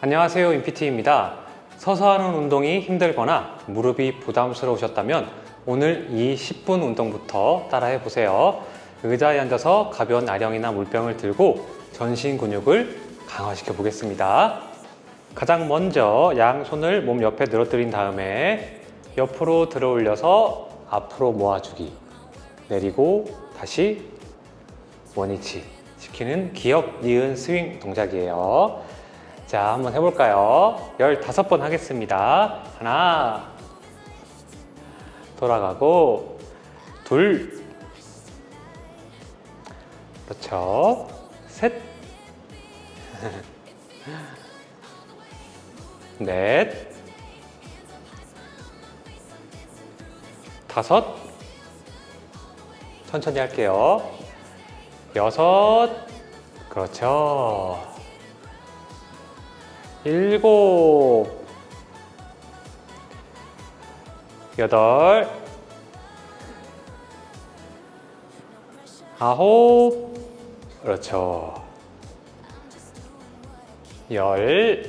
안녕하세요, 인피티입니다. 서서 하는 운동이 힘들거나 무릎이 부담스러우셨다면 오늘 이 10분 운동부터 따라해 보세요. 의자에 앉아서 가벼운 아령이나 물병을 들고 전신 근육을 강화시켜 보겠습니다. 가장 먼저 양손을 몸 옆에 늘어뜨린 다음에 옆으로 들어 올려서 앞으로 모아주기, 내리고 다시 원위치 시키는 기역, 니은, 스윙 동작이에요. 자, 한번 해볼까요? 15번 하겠습니다. 하나, 돌아가고, 둘, 그렇죠. 셋, 넷, 다섯, 천천히 할게요. 여섯, 그렇죠. 일곱, 여덟, 아홉, 그렇죠. 열,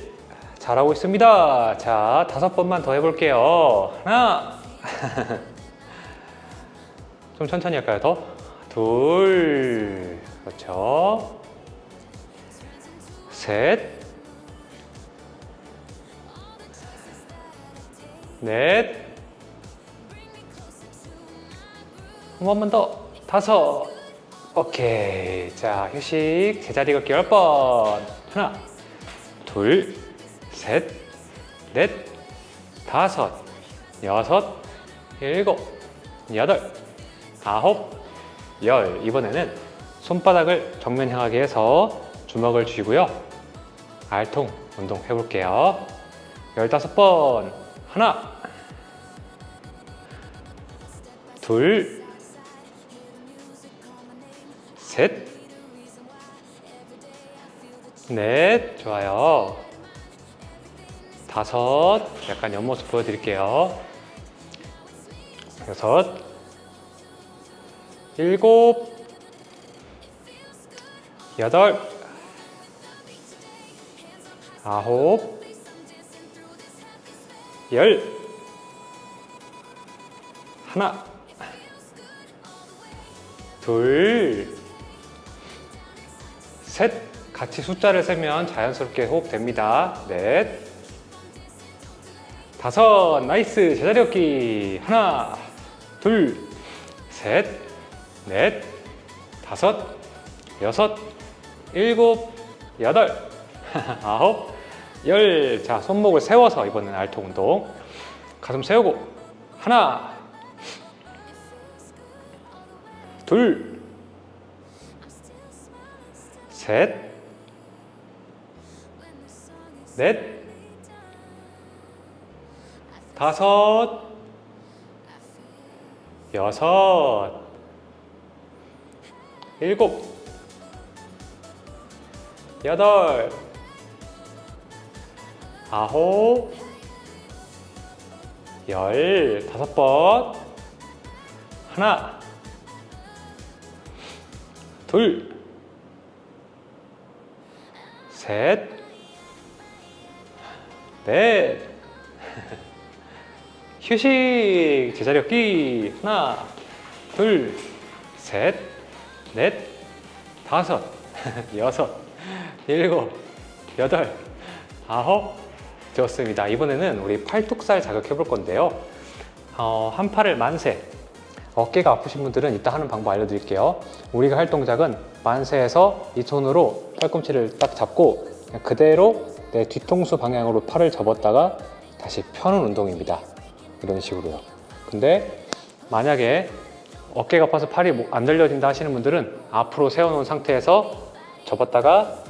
잘하고 있습니다. 자, 5번만 더 해볼게요. 하나, 좀 천천히 할까요? 더? 둘, 그렇죠. 셋, 넷, 한 번만 더, 다섯, 오케이. 자, 휴식, 제자리 걷기 10번. 하나, 둘, 셋, 넷, 다섯, 여섯, 일곱, 여덟, 아홉, 열. 이번에는 손바닥을 정면 향하게 해서 주먹을 쥐고요. 알통 운동 해볼게요. 15번. 하나, 둘, 셋, 넷, 좋아요. 다섯, 약간 옆모습 보여드릴게요. 여섯, 일곱, 여덟, 아홉, 열, 하나, 둘, 셋, 같이 숫자를 세면 자연스럽게 호흡됩니다. 넷, 다섯, 나이스, 제자리 걷기. 하나, 둘, 셋, 넷, 다섯, 여섯, 일곱, 여덟, 아홉, 열. 자, 손목을 세워서 이번엔 알통 운동. 가슴 세우고 하나, 둘, 셋, 넷, 다섯, 여섯, 일곱, 여덟, 아홉, 열. 5번. 하나, 둘, 셋, 넷. 휴식, 제자리 걷기. 하나, 둘, 셋, 넷, 다섯, 여섯, 일곱, 여덟, 아홉. 좋습니다. 이번에는 우리 팔뚝살 자극해 볼 건데요. 한 팔을 만세. 어깨가 아프신 분들은 이따 하는 방법 알려드릴게요. 우리가 할 동작은 만세에서 이 손으로 팔꿈치를 딱 잡고 그대로 내 뒤통수 방향으로 팔을 접었다가 다시 펴는 운동입니다. 이런 식으로요. 근데 만약에 어깨가 아파서 팔이 안 늘려진다 하시는 분들은 앞으로 세워놓은 상태에서 접었다가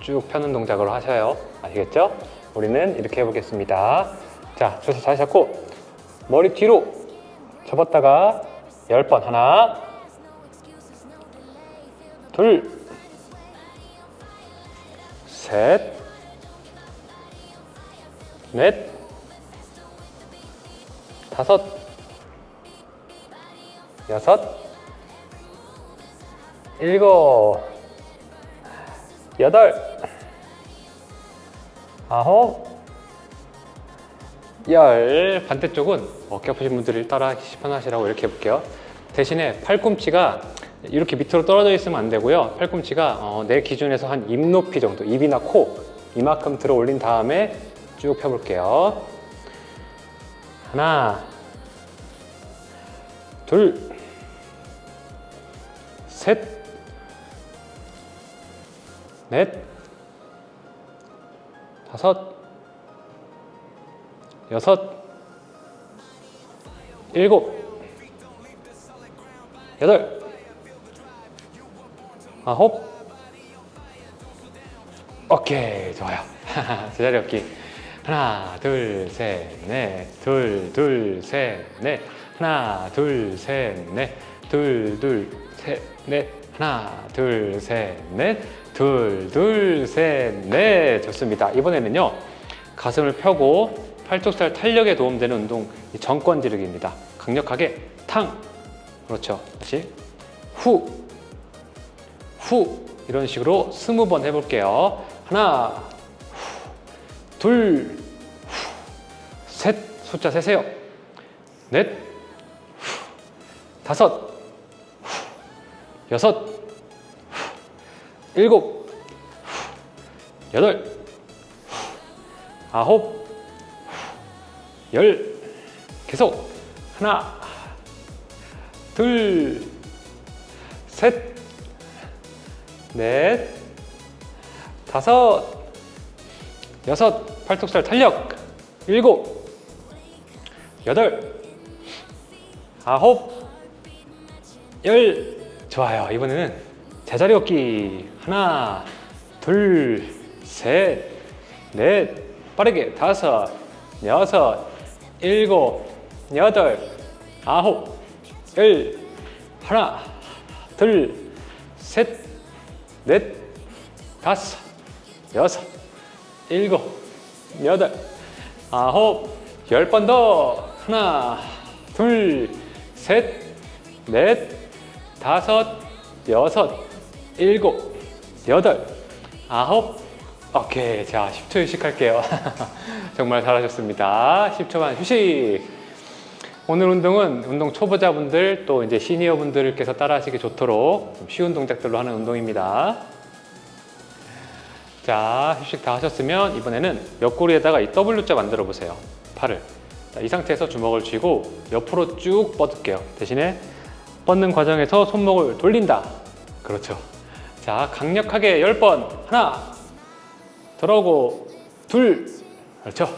쭉 펴는 동작으로 하셔요. 아시겠죠? 우리는 이렇게 해보겠습니다. 자, 주셔서 잘 잡고 머리 뒤로 접었다가 10번. 하나, 둘, 셋, 넷, 다섯, 여섯, 일곱, 여덟, 아홉, 열. 반대쪽은 어깨 아프신 분들이 따라 편하시라고 이렇게 해볼게요. 대신에 팔꿈치가 이렇게 밑으로 떨어져 있으면 안 되고요. 팔꿈치가 내 기준에서 한 입 높이 정도, 입이나 코 이만큼 들어 올린 다음에 쭉 펴볼게요. 하나, 둘, 셋, 넷, 다섯, 여섯, 일곱, 여덟, 아홉. 오케이, 좋아요. 제자리 걷기. 하나, 둘, 셋, 넷, 둘, 둘, 셋, 넷, 하나, 둘, 셋, 넷, 둘, 둘, 셋, 넷, 하나, 둘, 셋, 넷, 둘, 둘, 셋, 넷. 좋습니다. 이번에는요, 가슴을 펴고 팔뚝살 탄력에 도움되는 운동, 정권 지르기입니다. 강력하게 탕. 그렇죠. 다시 후, 후. 이런 식으로 20번 해볼게요. 하나, 둘, 셋, 숫자 세세요. 넷, 다섯, 여섯, 일곱, 여덟, 아홉, 열. 계속 하나, 둘, 셋, 넷, 다섯, 여섯, 팔뚝살 탄력, 일곱, 여덟, 아홉, 열. 좋아요. 이번에는 제자리 걷기. 하나, 둘, 셋, 넷, 빠르게 다섯, 여섯, 일곱, 여덟, 아홉, 열. 하나, 둘, 셋, 넷, 다섯, 여섯, 일곱, 여덟, 아홉, 10번 더. 하나, 둘, 셋, 넷, 다섯, 여섯, 일곱, 여덟, 아홉. 오케이. 자, 10초 휴식할게요. 정말 잘하셨습니다. 10초만 휴식. 오늘 운동은 운동 초보자분들 또 이제 시니어분들께서 따라하시기 좋도록 좀 쉬운 동작들로 하는 운동입니다. 자, 휴식 다 하셨으면 이번에는 옆구리에다가 이 W자 만들어 보세요. 팔을. 자, 이 상태에서 주먹을 쥐고 옆으로 쭉 뻗을게요. 대신에 뻗는 과정에서 손목을 돌린다. 그렇죠. 자, 강력하게 10번. 하나, 들어오고, 둘, 그렇죠.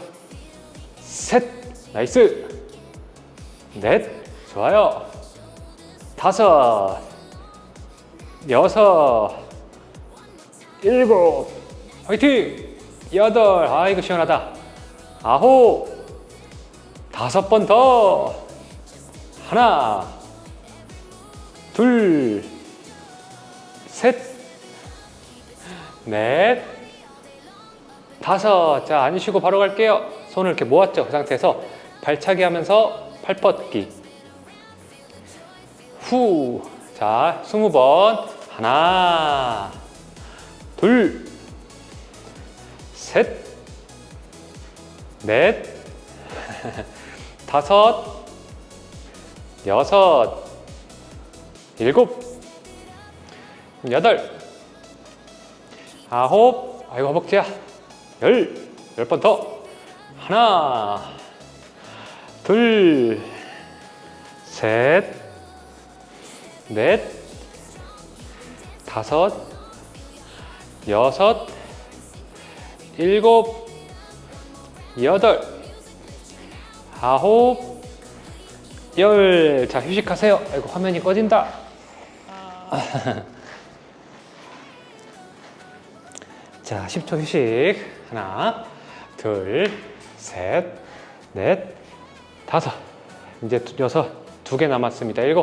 셋, 나이스. 넷, 좋아요. 다섯, 여섯, 일곱, 화이팅! 여덟, 아 이거 시원하다. 아홉, 5번 더. 하나, 둘, 셋, 넷, 다섯. 자, 안 쉬고 바로 갈게요. 손을 이렇게 모았죠. 그 상태에서 발차기 하면서 팔 뻗기. 후. 자, 20번. 하나, 둘, 셋, 넷, 다섯, 여섯, 일곱, 여덟, 아홉. 아이고 허벅지야. 10번 더. 하나, 둘, 셋, 넷, 다섯, 여섯, 일곱, 여덟, 아홉, 열. 자, 휴식하세요. 아이고 화면이 꺼진다. 자, 10초 휴식. 하나, 둘, 셋, 넷, 다섯. 이제 여섯. 2개 남았습니다. 7,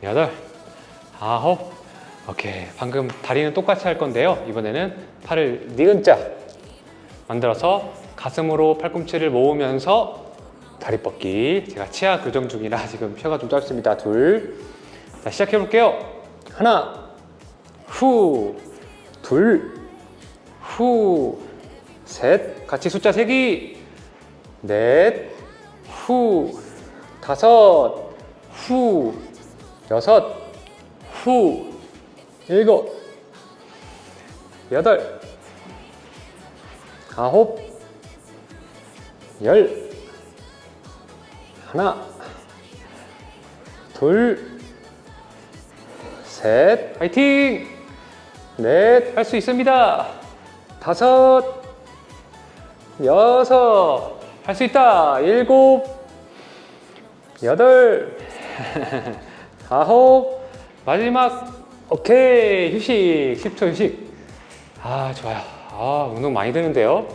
8, 9. 오케이. 방금 다리는 똑같이 할 건데요. 이번에는 팔을 니은자 만들어서 가슴으로 팔꿈치를 모으면서 다리 뻗기. 제가 치아 교정 중이라 지금 혀가 좀 짧습니다. 둘. 자, 시작해 볼게요. 하나, 후, 둘, 후, 셋, 같이 숫자 세기. 넷, 후, 다섯, 후, 여섯, 후, 일곱, 여덟, 아홉, 열. 하나, 둘, 셋, 파이팅! 넷, 할 수 있습니다. 다섯, 여섯, 할 수 있다. 일곱, 여덟, 아홉, 마지막. 오케이, 휴식. 10초 휴식. 아, 좋아요. 아, 운동 많이 되는데요.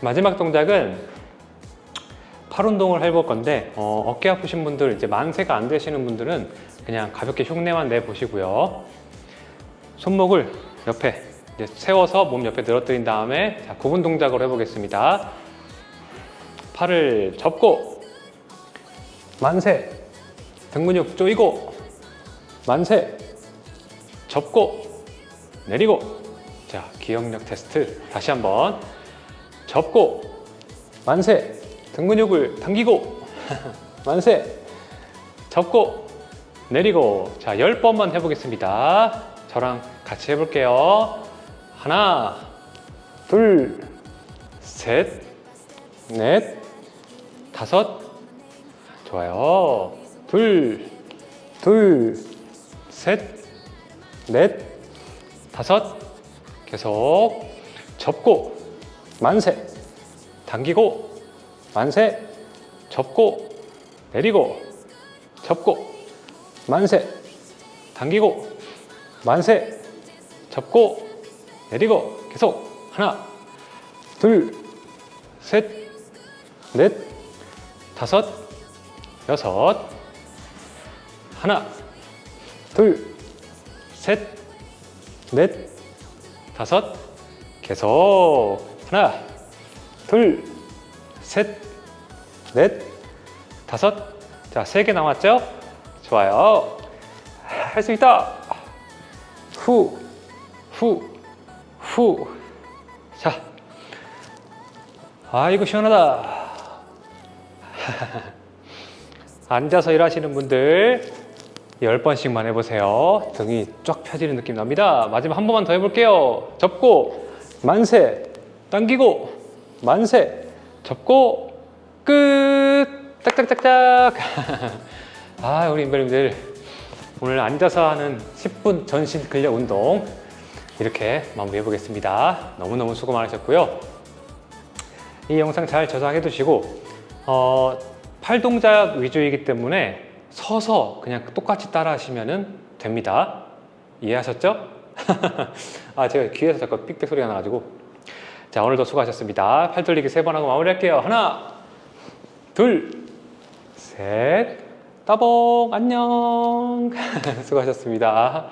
마지막 동작은 팔 운동을 해볼 건데, 어깨 아프신 분들, 이제 만세가 안 되시는 분들은 그냥 가볍게 흉내만 내보시고요. 손목을 옆에 이제 세워서 몸 옆에 늘어뜨린 다음에, 자, 구분 동작으로 해보겠습니다. 팔을 접고, 만세, 등 근육 조이고, 만세, 접고, 내리고. 자, 기억력 테스트 다시 한번. 접고, 만세, 등 근육을 당기고, 만세, 접고, 내리고. 자, 10번만 해보겠습니다. 저랑 같이 해볼게요. 하나, 둘, 셋, 넷, 다섯. 좋아요. 둘, 셋, 넷, 다섯. 계속 접고, 만세, 당기고, 만세, 접고, 내리고, 접고, 만세, 당기고, 만세, 접고, 내리고. 계속 하나, 둘, 셋, 넷, 다섯, 여섯. 하나, 둘, 셋, 넷, 다섯. 계속 하나, 둘, 셋, 넷, 다섯. 자, 3개 남았죠? 좋아요. 할 수 있다. 후, 후, 후. 자, 아이고 시원하다. 앉아서 일하시는 분들 10번씩만 해보세요. 등이 쫙 펴지는 느낌 납니다. 마지막 한 번만 더 해볼게요. 접고, 만세, 당기고, 만세, 접고, 끝. 짝짝짝짝. 아, 우리 인별님들 오늘 앉아서 하는 10분 전신 근력 운동 이렇게 마무리해 보겠습니다. 너무너무 수고 많으셨고요. 이 영상 잘 저장해 두시고, 팔 동작 위주이기 때문에 서서 그냥 똑같이 따라 하시면 됩니다. 이해하셨죠? 아, 제가 귀에서 자꾸 삑삑 소리가 나가지고. 자, 오늘도 수고하셨습니다. 팔 돌리기 3번 하고 마무리할게요. 하나, 둘, 셋, 따봉, 안녕. 수고하셨습니다.